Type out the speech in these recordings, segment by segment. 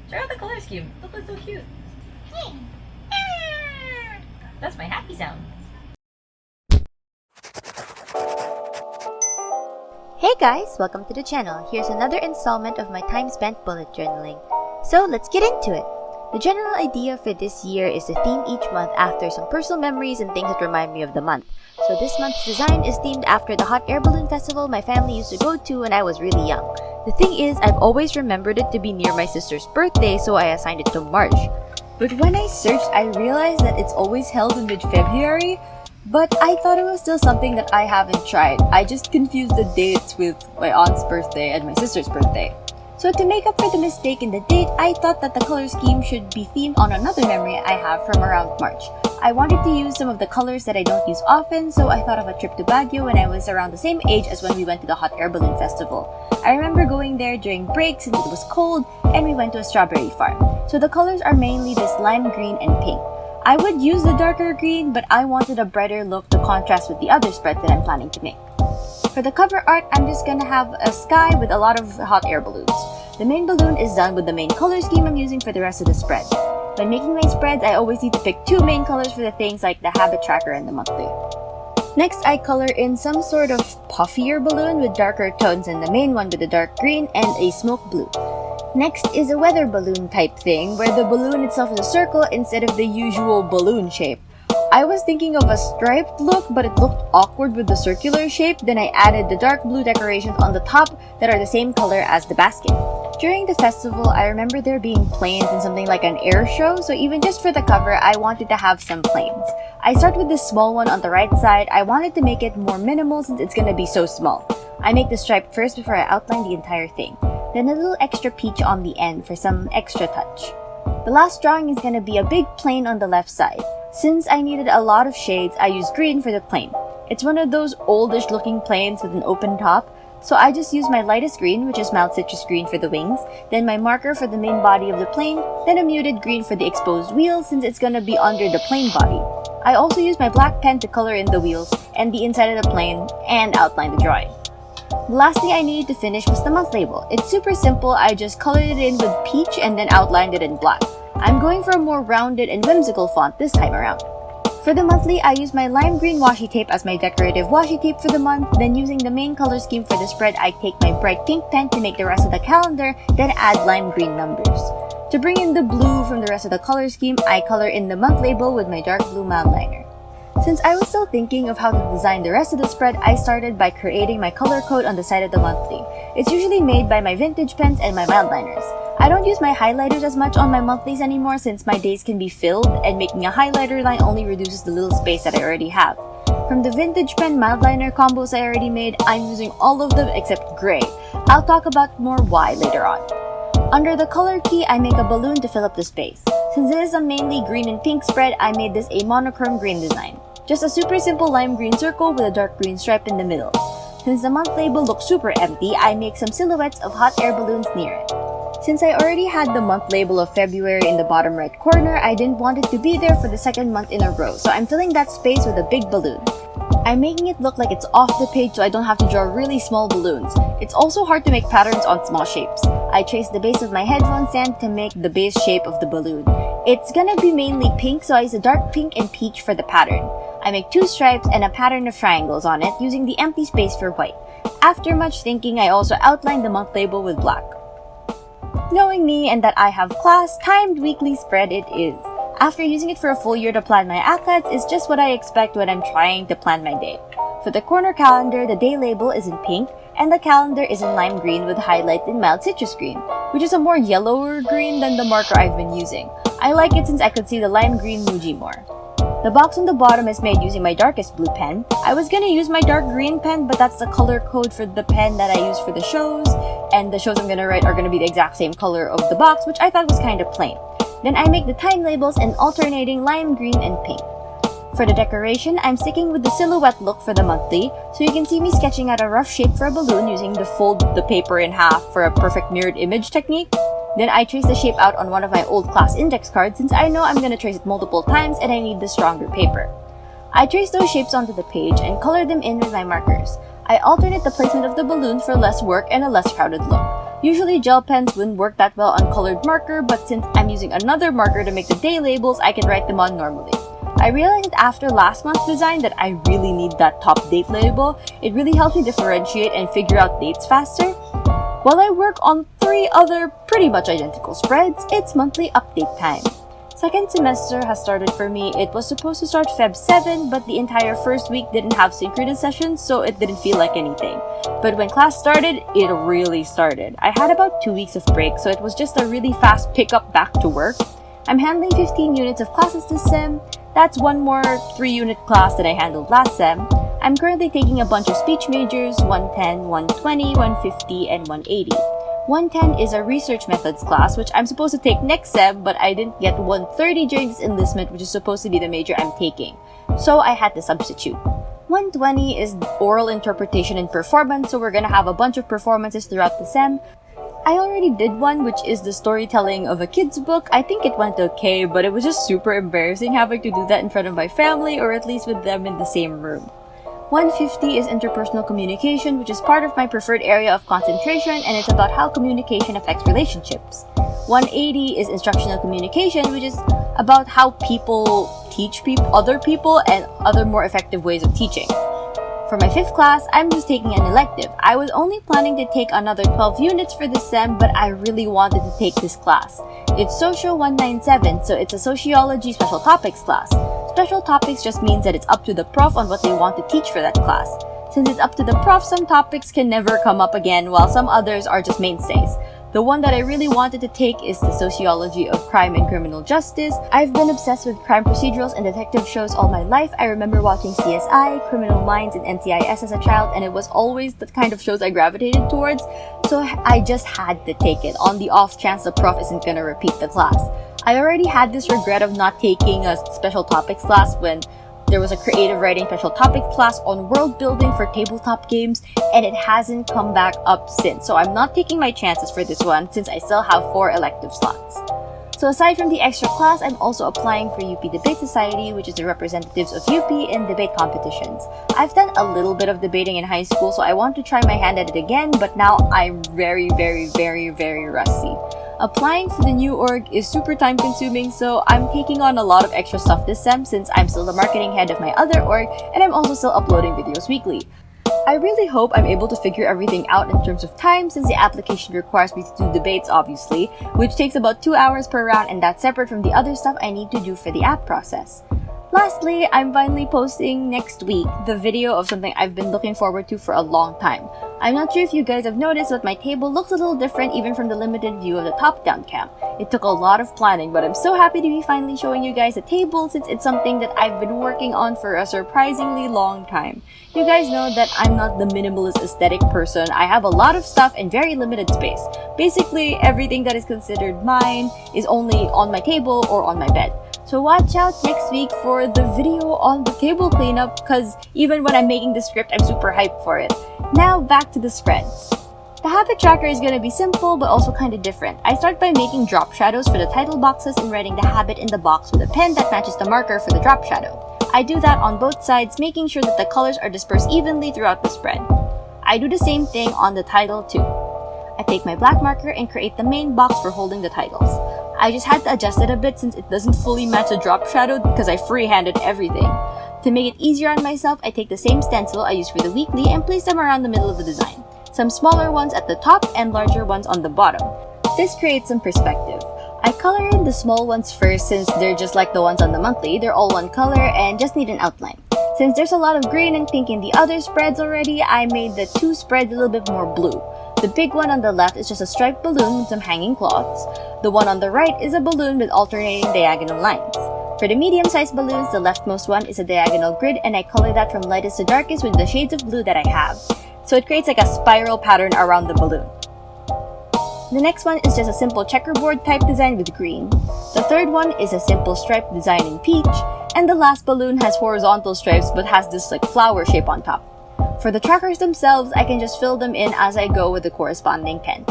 Check out the color scheme. Look, it's so cute. Hey. That's my happy sound. Hey guys, welcome to the channel. Here's another installment of my time spent bullet journaling. So let's get into it. The general idea for this year is to theme each month after some personal memories and things that remind me of the month. So this month's design is themed after the hot air balloon festival my family used to go to when I was really young. The thing is, I've always remembered it to be near my sister's birthday, so I assigned it to March. But when I searched, I realized that it's always held in mid-February, but I thought it was still something that I haven't tried. I just confused the dates with my aunt's birthday and my sister's birthday. So to make up for the mistake in the date, I thought that the color scheme should be themed on another memory I have from around March. I wanted to use some of the colors that I don't use often, so I thought of a trip to Baguio when I was around the same age as when we went to the hot air balloon festival. I remember going there during break since it was cold, and we went to a strawberry farm. So the colors are mainly this lime green and pink. I would use the darker green, but I wanted a brighter look to contrast with the other spreads that I'm planning to make. For the cover art, I'm just gonna have a sky with a lot of hot air balloons. The main balloon is done with the main color scheme I'm using for the rest of the spread. When making my spreads, I always need to pick two main colors for the things like the habit tracker and the monthly. Next, I color in some sort of puffier balloon with darker tones and the main one with a dark green and a smoke blue. Next is a weather balloon type thing where the balloon itself is a circle instead of the usual balloon shape. I was thinking of a striped look, but it looked awkward with the circular shape. Then I added the dark blue decorations on the top that are the same color as the basket. During the festival, I remember there being planes and something like an air show, so even just for the cover, I wanted to have some planes. I start with this small one on the right side. I wanted to make it more minimal since it's gonna be so small. I make the stripe first before I outline the entire thing. Then a little extra peach on the end for some extra touch. The last drawing is gonna be a big plane on the left side. Since I needed a lot of shades, I used green for the plane. It's one of those oldish looking planes with an open top, so I just used my lightest green, which is mild citrus green for the wings, then my marker for the main body of the plane, then a muted green for the exposed wheels since it's gonna be under the plane body. I also used my black pen to color in the wheels and the inside of the plane and outline the drawing. The last thing I needed to finish was the month label. It's super simple, I just colored it in with peach and then outlined it in black. I'm going for a more rounded and whimsical font this time around. For the monthly, I used my lime green washi tape as my decorative washi tape for the month, then using the main color scheme for the spread, I take my bright pink pen to make the rest of the calendar, then add lime green numbers. To bring in the blue from the rest of the color scheme, I color in the month label with my dark blue mild liner. Since I was still thinking of how to design the rest of the spread, I started by creating my color code on the side of the monthly. It's usually made by my vintage pens and my mild liners. I don't use my highlighters as much on my monthlies anymore since my days can be filled and making a highlighter line only reduces the little space that I already have. From the vintage pen mild liner combos I already made, I'm using all of them except gray. I'll talk about more why later on. Under the color key, I make a balloon to fill up the space. Since this is a mainly green and pink spread, I made this a monochrome green design. Just a super simple lime green circle with a dark green stripe in the middle. Since the month label looks super empty, I make some silhouettes of hot air balloons near it. Since I already had the month label of February in the bottom right corner, I didn't want it to be there for the second month in a row, so I'm filling that space with a big balloon. I'm making it look like it's off the page so I don't have to draw really small balloons. It's also hard to make patterns on small shapes. I traced the base of my headphone stand to make the base shape of the balloon. It's gonna be mainly pink, so I use a dark pink and peach for the pattern. I make two stripes and a pattern of triangles on it using the empty space for white. After much thinking, I also outlined the month label with black. Knowing me and that I have class, timed weekly spread it is. After using it for a full year to plan my ACADS, it's just what I expect when I'm trying to plan my day. For the corner calendar, the day label is in pink, and the calendar is in lime green with highlights in mild citrus green, which is a more yellower green than the marker I've been using. I like it since I could see the lime green Muji more. The box on the bottom is made using my darkest blue pen. I was gonna use my dark green pen, but that's the color code for the pen that I use for the shows, and the shows I'm gonna write are gonna be the exact same color of the box, which I thought was kind of plain. Then I make the time labels in alternating lime green and pink. For the decoration, I'm sticking with the silhouette look for the monthly, so you can see me sketching out a rough shape for a balloon using the fold the paper in half for a perfect mirrored image technique. Then I trace the shape out on one of my old class index cards since I know I'm gonna trace it multiple times and I need the stronger paper. I trace those shapes onto the page and color them in with my markers. I alternate the placement of the balloons for less work and a less crowded look. Usually gel pens wouldn't work that well on colored marker, but since I'm using another marker to make the day labels, I can write them on normally. I realized after last month's design that I really need that top date label. It really helps me differentiate and figure out dates faster. While I work on 3 other pretty much identical spreads, it's monthly update time. Second semester has started for me. It was supposed to start Feb 7, but the entire first week didn't have synchronous sessions, so it didn't feel like anything. But when class started, it really started. I had about 2 weeks of break, so it was just a really fast pickup back to work. I'm handling 15 units of classes this sem. That's one more 3-unit class that I handled last sem. I'm currently taking a bunch of speech majors, 110, 120, 150, and 180. 110 is a research methods class, which I'm supposed to take next sem, but I didn't get 130 during this enlistment, which is supposed to be the major I'm taking. So I had to substitute. 120 is oral interpretation and performance, so we're gonna have a bunch of performances throughout the sem. I already did one, which is the storytelling of a kid's book. I think it went okay, but it was just super embarrassing having to do that in front of my family, or at least with them in the same room. 150 is interpersonal communication, which is part of my preferred area of concentration, and it's about how communication affects relationships. 180 is instructional communication, which is about how people teach other people and other more effective ways of teaching. For my 5th class, I'm just taking an elective. I was only planning to take another 12 units for this sem, but I really wanted to take this class. It's Social 197, so it's a sociology special topics class. Special topics just means that it's up to the prof on what they want to teach for that class. Since it's up to the prof, some topics can never come up again, while some others are just mainstays. The one that I really wanted to take is the sociology of crime and criminal justice. I've been obsessed with crime procedurals and detective shows all my life. I remember watching CSI, Criminal Minds, and NCIS as a child, and it was always the kind of shows I gravitated towards, so I just had to take it, on the off chance the prof isn't gonna repeat the class. I already had this regret of not taking a special topics class when there was a creative writing special topics class on world building for tabletop games, and it hasn't come back up since. So I'm not taking my chances for this one since I still have 4 elective slots. So aside from the extra class, I'm also applying for UP Debate Society, which is the representatives of UP in debate competitions. I've done a little bit of debating in high school, so I want to try my hand at it again, but now I'm very rusty. Applying for the new org is super time consuming, so I'm taking on a lot of extra stuff this sem since I'm still the marketing head of my other org, and I'm also still uploading videos weekly. I really hope I'm able to figure everything out in terms of time since the application requires me to do debates obviously, which takes about 2 hours per round, and that's separate from the other stuff I need to do for the app process. Lastly, I'm finally posting next week the video of something I've been looking forward to for a long time. I'm not sure if you guys have noticed, but my table looks a little different even from the limited view of the top-down cam. It took a lot of planning, but I'm so happy to be finally showing you guys the table since it's something that I've been working on for a surprisingly long time. You guys know that I'm not the minimalist aesthetic person. I have a lot of stuff and very limited space. Basically, everything that is considered mine is only on my table or on my bed. So watch out next week for the video on the table cleanup, because even when I'm making the script, I'm super hyped for it. Now back to the spreads. The habit tracker is gonna be simple but also kinda different. I start by making drop shadows for the title boxes and writing the habit in the box with a pen that matches the marker for the drop shadow. I do that on both sides, making sure that the colors are dispersed evenly throughout the spread. I do the same thing on the title too. I take my black marker and create the main box for holding the titles. I just had to adjust it a bit since it doesn't fully match the drop shadow because I free-handed everything. To make it easier on myself, I take the same stencil I used for the weekly and place them around the middle of the design. Some smaller ones at the top and larger ones on the bottom. This creates some perspective. I color in the small ones first since they're just like the ones on the monthly. They're all one color and just need an outline. Since there's a lot of green and pink in the other spreads already, I made the 2 spreads a little bit more blue. The big one on the left is just a striped balloon with some hanging cloths. The one on the right is a balloon with alternating diagonal lines. For the medium-sized balloons, the leftmost one is a diagonal grid, and I color that from lightest to darkest with the shades of blue that I have. So it creates like a spiral pattern around the balloon. The next one is just a simple checkerboard type design with green. The third one is a simple striped design in peach, and the last balloon has horizontal stripes but has this like flower shape on top. For the trackers themselves, I can just fill them in as I go with the corresponding pen.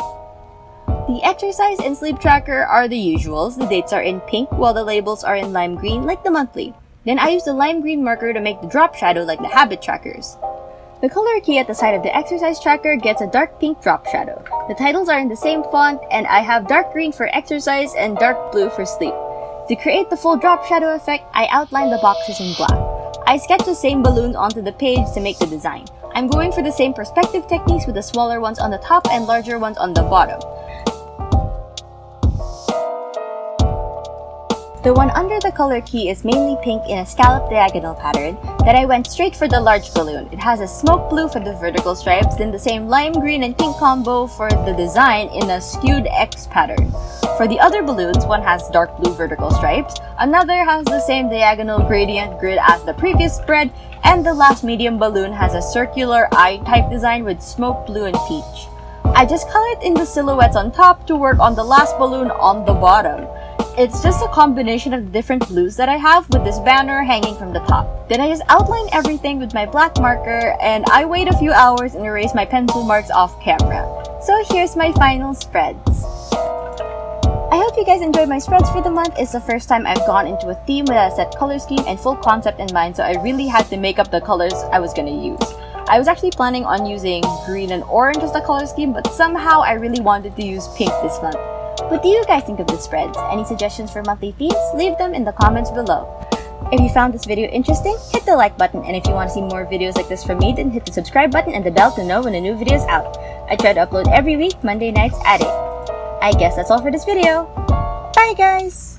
The exercise and sleep tracker are the usuals. The dates are in pink while the labels are in lime green like the monthly. Then I use the lime green marker to make the drop shadow like the habit trackers. The color key at the side of the exercise tracker gets a dark pink drop shadow. The titles are in the same font, and I have dark green for exercise and dark blue for sleep. To create the full drop shadow effect, I outline the boxes in black. I sketch the same balloons onto the page to make the design. I'm going for the same perspective techniques with the smaller ones on the top and larger ones on the bottom. The one under the color key is mainly pink in a scallop diagonal pattern. Then I went straight for the large balloon. It has a smoke blue for the vertical stripes, then the same lime green and pink combo for the design in a skewed X pattern. For the other balloons, one has dark blue vertical stripes, another has the same diagonal gradient grid as the previous spread, and the last medium balloon has a circular eye-type design with smoke blue and peach. I just colored in the silhouettes on top to work on the last balloon on the bottom. It's just a combination of the different blues that I have with this banner hanging from the top. Then I just outline everything with my black marker, and I wait a few hours and erase my pencil marks off camera. So here's my final spreads. I hope you guys enjoyed my spreads for the month. It's the first time I've gone into a theme with a set color scheme and full concept in mind, so I really had to make up the colors I was gonna use. I was actually planning on using green and orange as the color scheme, but somehow I really wanted to use pink this month. What do you guys think of the spreads? Any suggestions for monthly themes? Leave them in the comments below. If you found this video interesting, hit the like button, and if you want to see more videos like this from me, then hit the subscribe button and the bell to know when a new video is out. I try to upload every week, Monday nights at 8. I guess that's all for this video. Bye guys!